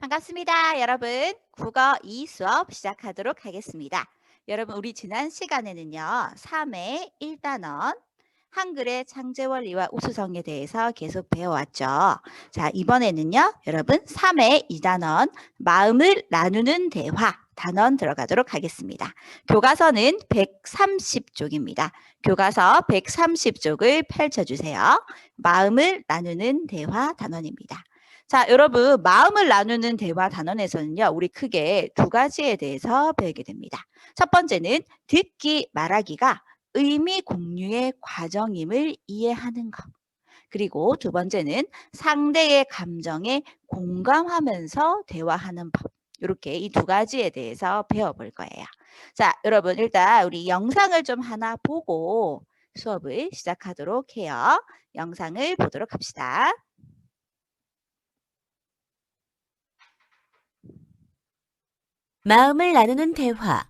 반갑습니다, 여러분. 국어 2 수업 시작하도록 하겠습니다. 여러분, 우리 지난 시간에는요, 3회 1단원 한글의 창제 원리와 우수성에 대해서 계속 배워왔죠. 자, 이번에는요, 여러분, 3회 2단원 마음을 나누는 대화 단원 들어가도록 하겠습니다. 교과서는 130쪽입니다. 교과서 130쪽을 펼쳐주세요. 마음을 나누는 대화 단원입니다. 자, 여러분, 마음을 나누는 대화 단원에서는요, 우리 크게 두 가지에 대해서 배우게 됩니다. 첫 번째는 듣기, 말하기가 의미 공유의 과정임을 이해하는 것. 그리고 두 번째는 상대의 감정에 공감하면서 대화하는 법. 이렇게 이 두 가지에 대해서 배워볼 거예요. 자, 여러분, 일단 우리 영상을 좀 하나 보고 수업을 시작하도록 해요. 영상을 보도록 합시다. 마음을 나누는 대화.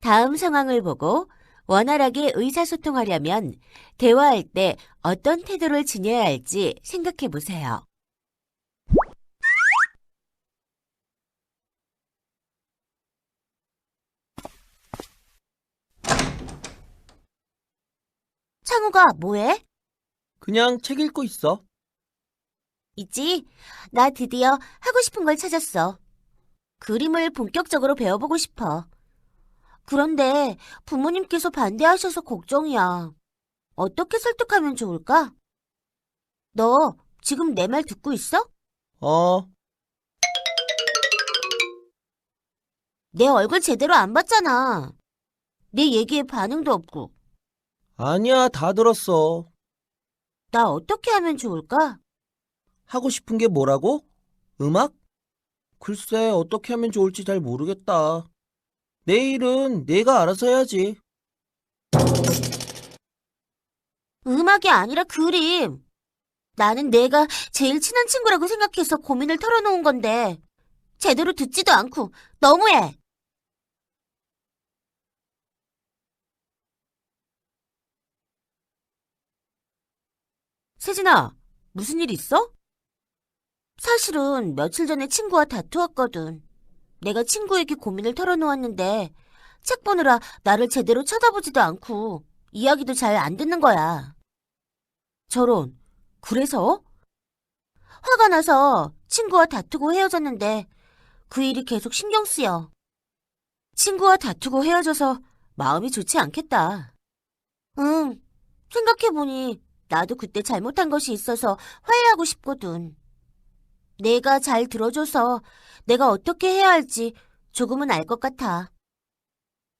다음 상황을 보고 원활하게 의사소통하려면 대화할 때 어떤 태도를 지녀야 할지 생각해 보세요. 창우가 뭐해? 그냥 책 읽고 있어. 있지? 나 드디어 하고 싶은 걸 찾았어. 그림을 본격적으로 배워보고 싶어. 그런데 부모님께서 반대하셔서 걱정이야. 어떻게 설득하면 좋을까? 너 지금 내 말 듣고 있어? 어, 내 얼굴 제대로 안 봤잖아. 내 얘기에 반응도 없고. 아니야, 다 들었어. 나 어떻게 하면 좋을까? 하고 싶은 게 뭐라고? 음악? 글쎄, 어떻게 하면 좋을지 잘 모르겠다. 내일은 내가 알아서 해야지. 음악이 아니라 그림. 나는 내가 제일 친한 친구라고 생각해서 고민을 털어놓은 건데 제대로 듣지도 않고 너무해. 세진아, 무슨 일 있어? 사실은 며칠 전에 친구와 다투었거든. 내가 친구에게 고민을 털어놓았는데 책 보느라 나를 제대로 쳐다보지도 않고 이야기도 잘 안 듣는 거야. 저런, 그래서? 화가 나서 친구와 다투고 헤어졌는데 그 일이 계속 신경 쓰여. 친구와 다투고 헤어져서 마음이 좋지 않겠다. 응, 생각해보니 나도 그때 잘못한 것이 있어서 화해하고 싶거든. 내가 잘 들어줘서 내가 어떻게 해야 할지 조금은 알 것 같아.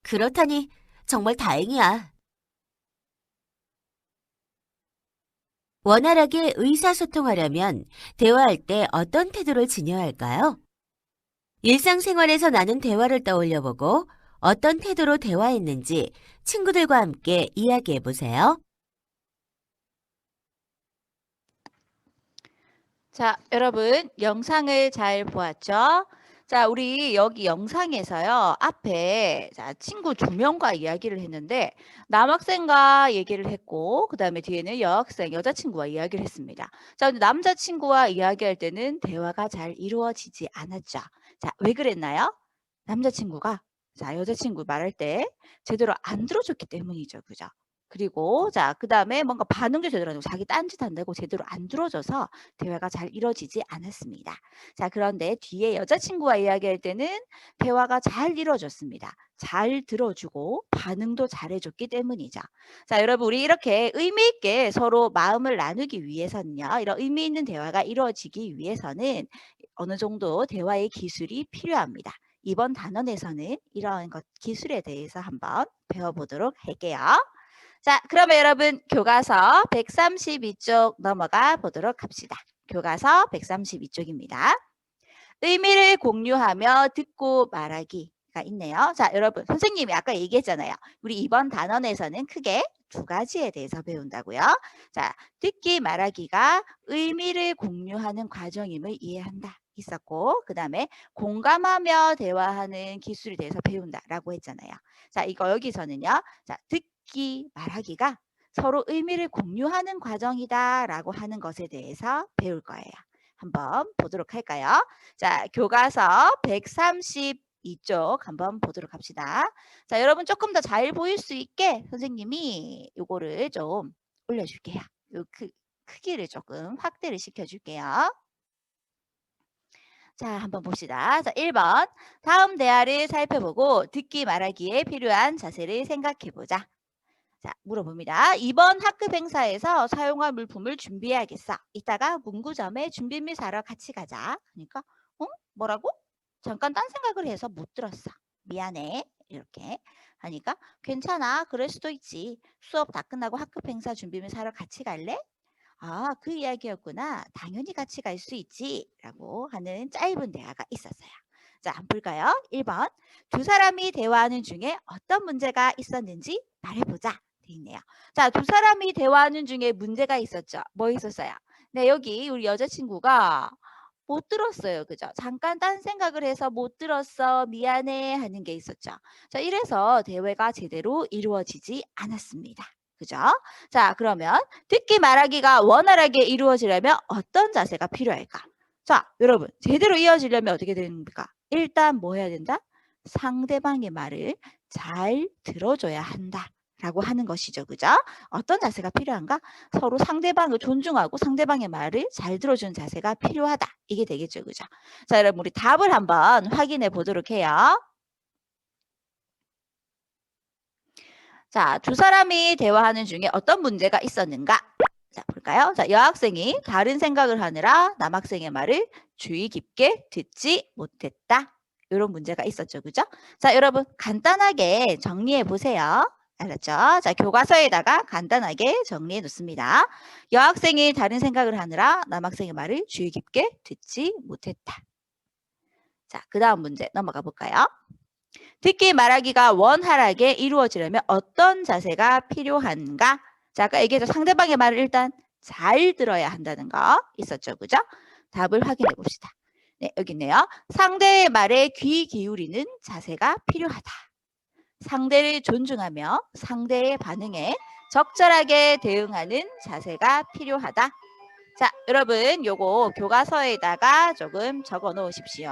그렇다니 정말 다행이야. 원활하게 의사소통하려면 대화할 때 어떤 태도를 지녀야 할까요? 일상생활에서 나눈 대화를 떠올려보고 어떤 태도로 대화했는지 친구들과 함께 이야기해 보세요. 자, 여러분, 영상을 잘 보았죠? 자, 우리 여기 영상에서요, 앞에 친구 두 명과 이야기를 했는데, 남학생과 얘기를 했고, 그 다음에 뒤에는 여학생, 여자친구와 이야기를 했습니다. 자, 근데 남자친구와 이야기할 때는 대화가 잘 이루어지지 않았죠. 자, 왜 그랬나요? 남자친구가, 자, 여자친구 말할 때 제대로 안 들어줬기 때문이죠. 그죠? 그리고 그다음에 뭔가 반응도 제대로 안 하고 자기 딴짓 한다고 제대로 안 들어줘서 대화가 잘 이루어지지 않았습니다. 자, 그런데 뒤에 여자친구와 이야기할 때는 대화가 잘 이루어졌습니다. 잘 들어주고 반응도 잘해줬기 때문이죠. 자, 여러분, 우리 이렇게 의미 있게 서로 마음을 나누기 위해서는요, 이런 의미 있는 대화가 이루어지기 위해서는 어느 정도 대화의 기술이 필요합니다. 이번 단원에서는 이러한 기술에 대해서 한번 배워보도록 할게요. 자, 그러면 여러분 교과서 132쪽 넘어가 보도록 합시다. 교과서 132쪽입니다. 의미를 공유하며 듣고 말하기가 있네요. 자, 여러분 선생님이 아까 얘기했잖아요. 우리 이번 단원에서는 크게 두 가지에 대해서 배운다고요. 자, 듣기 말하기가 의미를 공유하는 과정임을 이해한다. 있었고, 그 다음에 공감하며 대화하는 기술에 대해서 배운다라고 했잖아요. 자, 이거 여기서는요. 자, 듣기 말하기가 서로 의미를 공유하는 과정이다라고 하는 것에 대해서 배울 거예요. 한번 보도록 할까요? 자, 교과서 132쪽 한번 보도록 합시다. 자, 여러분 조금 더 잘 보일 수 있게 선생님이 요거를 좀 올려줄게요. 요 크기를 조금 확대를 시켜줄게요. 자, 한번 봅시다. 자, 1번. 다음 대화를 살펴보고 듣기 말하기에 필요한 자세를 생각해보자. 자, 물어봅니다. 이번 학급 행사에서 사용할 물품을 준비해야겠어. 이따가 문구점에 준비물 사러 같이 가자. 그러니까, 뭐라고? 잠깐 딴 생각을 해서 못 들었어. 미안해. 이렇게 하니까 괜찮아. 그럴 수도 있지. 수업 다 끝나고 학급 행사 준비물 사러 같이 갈래? 아, 그 이야기였구나. 당연히 같이 갈 수 있지. 라고 하는 짧은 대화가 있었어요. 자, 한번 볼까요? 1번. 두 사람이 대화하는 중에 어떤 문제가 있었는지 말해보자. 돼 있네요. 자, 두 사람이 대화하는 중에 문제가 있었죠. 뭐 있었어요? 네, 여기 우리 여자친구가 못 들었어요. 그죠? 잠깐 딴 생각을 해서 못 들었어. 미안해. 하는 게 있었죠. 자, 이래서 대화가 제대로 이루어지지 않았습니다. 그죠? 자, 그러면 듣기 말하기가 원활하게 이루어지려면 어떤 자세가 필요할까? 자, 여러분, 제대로 이어지려면 어떻게 됩니까? 일단 뭐 해야 된다? 상대방의 말을 잘 들어줘야 한다. 라고 하는 것이죠. 그죠? 어떤 자세가 필요한가? 서로 상대방을 존중하고 상대방의 말을 잘 들어주는 자세가 필요하다. 이게 되겠죠. 그죠? 자, 여러분, 우리 답을 한번 확인해 보도록 해요. 자, 두 사람이 대화하는 중에 어떤 문제가 있었는가? 자, 볼까요? 자, 여학생이 다른 생각을 하느라 남학생의 말을 주의 깊게 듣지 못했다. 이런 문제가 있었죠. 그죠? 자, 여러분 간단하게 정리해 보세요. 알았죠? 자, 교과서에다가 간단하게 정리해 놓습니다. 여학생이 다른 생각을 하느라 남학생의 말을 주의 깊게 듣지 못했다. 자, 그 다음 문제 넘어가 볼까요? 듣기 말하기가 원활하게 이루어지려면 어떤 자세가 필요한가? 자, 아까 얘기했죠. 상대방의 말을 일단 잘 들어야 한다는 거 있었죠. 그죠? 답을 확인해 봅시다. 네, 여기 있네요. 상대의 말에 귀 기울이는 자세가 필요하다. 상대를 존중하며 상대의 반응에 적절하게 대응하는 자세가 필요하다. 자, 여러분 요거 교과서에다가 조금 적어 놓으십시오.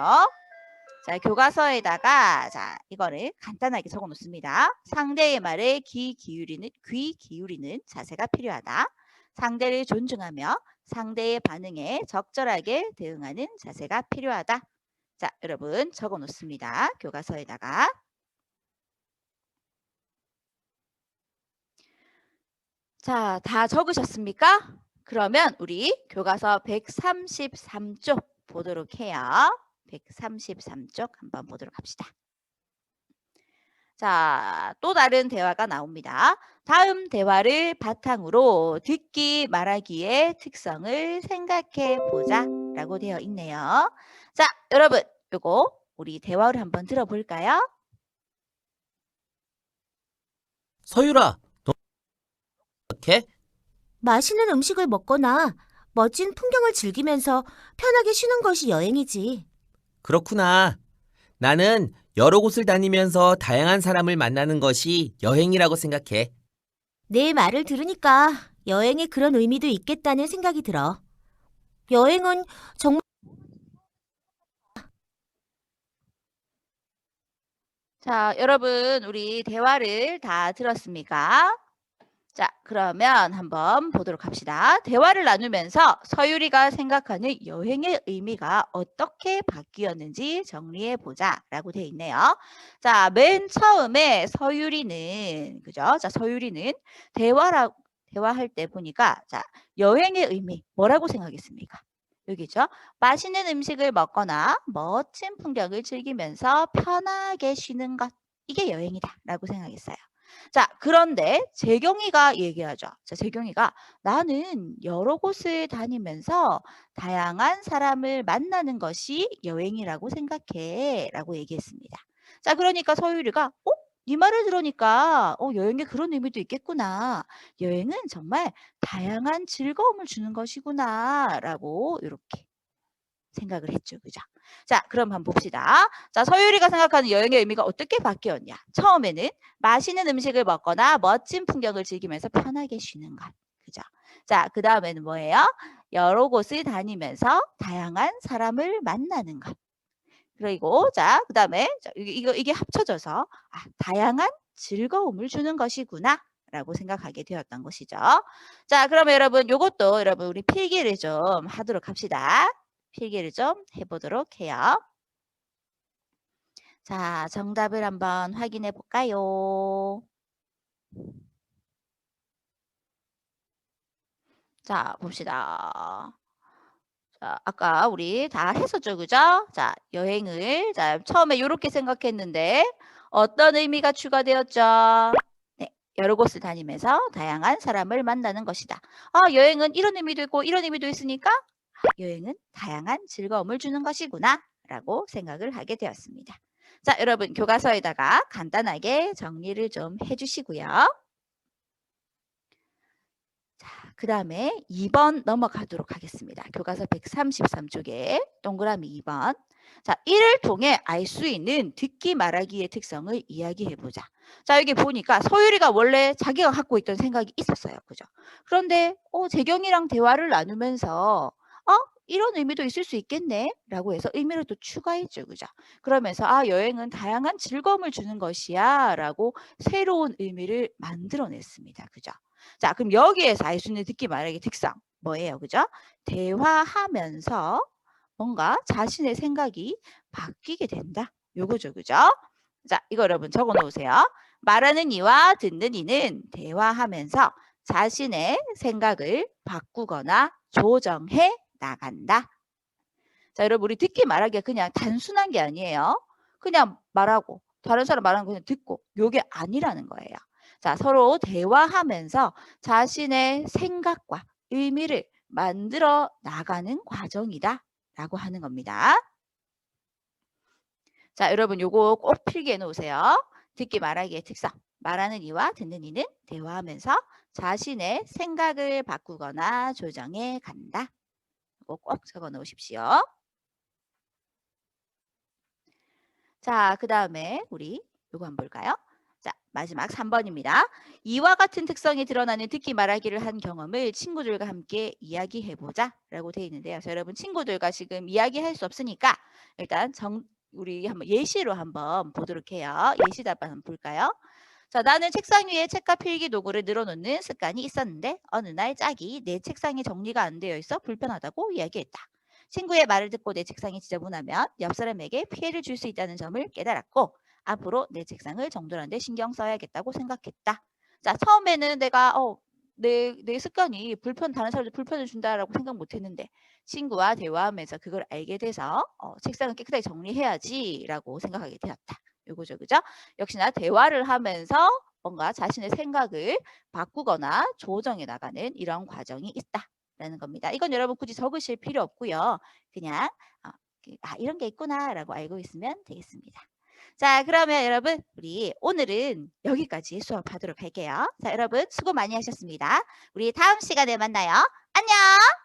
자, 교과서에다가 자, 이거를 간단하게 적어 놓습니다. 상대의 말에 귀 기울이는 자세가 필요하다. 상대를 존중하며 상대의 반응에 적절하게 대응하는 자세가 필요하다. 자, 여러분 적어 놓습니다. 교과서에다가. 자, 다 적으셨습니까? 그러면 우리 교과서 133쪽 보도록 해요. 133쪽 한번 보도록 합시다. 자, 또 다른 대화가 나옵니다. 다음 대화를 바탕으로 듣기 말하기의 특성을 생각해 보자 라고 되어 있네요. 자, 여러분 요거 우리 대화를 한번 들어볼까요? 서유라, 너 어떻게? 맛있는 음식을 먹거나 멋진 풍경을 즐기면서 편하게 쉬는 것이 여행이지. 그렇구나. 나는 여러 곳을 다니면서 다양한 사람을 만나는 것이 여행이라고 생각해. 내 말을 들으니까 여행에 그런 의미도 있겠다는 생각이 들어. 여행은 정말 자, 여러분 우리 대화를 다 들었습니까? 자, 그러면 한번 보도록 합시다. 대화를 나누면서 서유리가 생각하는 여행의 의미가 어떻게 바뀌었는지 정리해 보자 라고 되어 있네요. 자, 맨 처음에 서유리는, 그죠? 자, 서유리는 대화할 때 보니까, 자, 여행의 의미, 뭐라고 생각했습니까? 여기죠. 맛있는 음식을 먹거나 멋진 풍경을 즐기면서 편하게 쉬는 것. 이게 여행이다 라고 생각했어요. 자, 그런데 재경이가 얘기하죠. 자, 재경이가 나는 여러 곳을 다니면서 다양한 사람을 만나는 것이 여행이라고 생각해 라고 얘기했습니다. 자, 그러니까 서유리가 네 말을 들으니까 여행에 그런 의미도 있겠구나. 여행은 정말 다양한 즐거움을 주는 것이구나 라고 이렇게 생각을 했죠. 그죠? 자, 그럼 한번 봅시다. 자, 서유리가 생각하는 여행의 의미가 어떻게 바뀌었냐? 처음에는 맛있는 음식을 먹거나 멋진 풍경을 즐기면서 편하게 쉬는 것. 그죠? 자, 그 다음에는 뭐예요? 여러 곳을 다니면서 다양한 사람을 만나는 것. 그리고 자, 그다음에 자, 이게 합쳐져서 다양한 즐거움을 주는 것이구나. 라고 생각하게 되었던 것이죠. 자, 그러면 여러분 요것도 여러분 우리 필기를 좀 하도록 합시다. 필기를 좀 해보도록 해요. 자, 정답을 한번 확인해 볼까요? 자, 봅시다. 자, 아까 우리 다 했었죠, 그죠? 자, 여행을 자, 처음에 이렇게 생각했는데 어떤 의미가 추가되었죠? 네, 여러 곳을 다니면서 다양한 사람을 만나는 것이다. 여행은 이런 의미도 있고 이런 의미도 있으니까 여행은 다양한 즐거움을 주는 것이구나 라고 생각을 하게 되었습니다. 자, 여러분 교과서에다가 간단하게 정리를 좀 해주시고요. 자, 그 다음에 2번 넘어가도록 하겠습니다. 교과서 133쪽에 동그라미 2번. 자, 이를 통해 알 수 있는 듣기 말하기의 특성을 이야기해보자. 자, 여기 보니까 서유리가 원래 자기가 갖고 있던 생각이 있었어요. 그죠? 그런데 재경이랑 대화를 나누면서 이런 의미도 있을 수 있겠네 라고 해서 의미를 또 추가했죠. 그죠? 그러면서 여행은 다양한 즐거움을 주는 것이야 라고 새로운 의미를 만들어냈습니다. 그죠? 자, 그럼 여기에서 알 수 있는 듣기 말하기 특성 뭐예요? 그죠? 대화하면서 뭔가 자신의 생각이 바뀌게 된다. 요거죠. 그죠? 자, 이거 여러분 적어 놓으세요. 말하는 이와 듣는 이는 대화하면서 자신의 생각을 바꾸거나 조정해 나간다. 자, 여러분 우리 듣기 말하기가 그냥 단순한 게 아니에요. 그냥 말하고 다른 사람 말하는 거 그냥 듣고 요게 아니라는 거예요. 자, 서로 대화하면서 자신의 생각과 의미를 만들어 나가는 과정이다 라고 하는 겁니다. 자, 여러분 요거 꼭 필기해 놓으세요. 듣기 말하기의 특성. 말하는 이와 듣는 이는 대화하면서 자신의 생각을 바꾸거나 조정해 간다. 이거 꼭 적어 놓으십시오. 자, 그 다음에 우리 요거 한번 볼까요? 자, 마지막 3번입니다. 이와 같은 특성이 드러나는 듣기 말하기를 한 경험을 친구들과 함께 이야기해보자 라고 되어 있는데요. 그래서 여러분 친구들과 지금 이야기할 수 없으니까 일단 우리 한번 예시로 한번 보도록 해요. 예시 답안 한번 볼까요? 자, 나는 책상 위에 책과 필기 도구를 늘어놓는 습관이 있었는데 어느 날 짝이 내 책상이 정리가 안 되어 있어 불편하다고 이야기했다. 친구의 말을 듣고 내 책상이 지저분하면 옆 사람에게 피해를 줄 수 있다는 점을 깨달았고 앞으로 내 책상을 정돈하는 데 신경 써야겠다고 생각했다. 자, 처음에는 내가 내 습관이 다른 사람들 불편을 준다라고 생각 못 했는데 친구와 대화하면서 그걸 알게 돼서 책상을 깨끗하게 정리해야지라고 생각하게 되었다. 요거죠. 그죠? 역시나 대화를 하면서 뭔가 자신의 생각을 바꾸거나 조정해 나가는 이런 과정이 있다라는 겁니다. 이건 여러분 굳이 적으실 필요 없고요. 그냥 이런 게 있구나라고 알고 있으면 되겠습니다. 자, 그러면 여러분 우리 오늘은 여기까지 수업하도록 할게요. 자, 여러분 수고 많이 하셨습니다. 우리 다음 시간에 만나요. 안녕!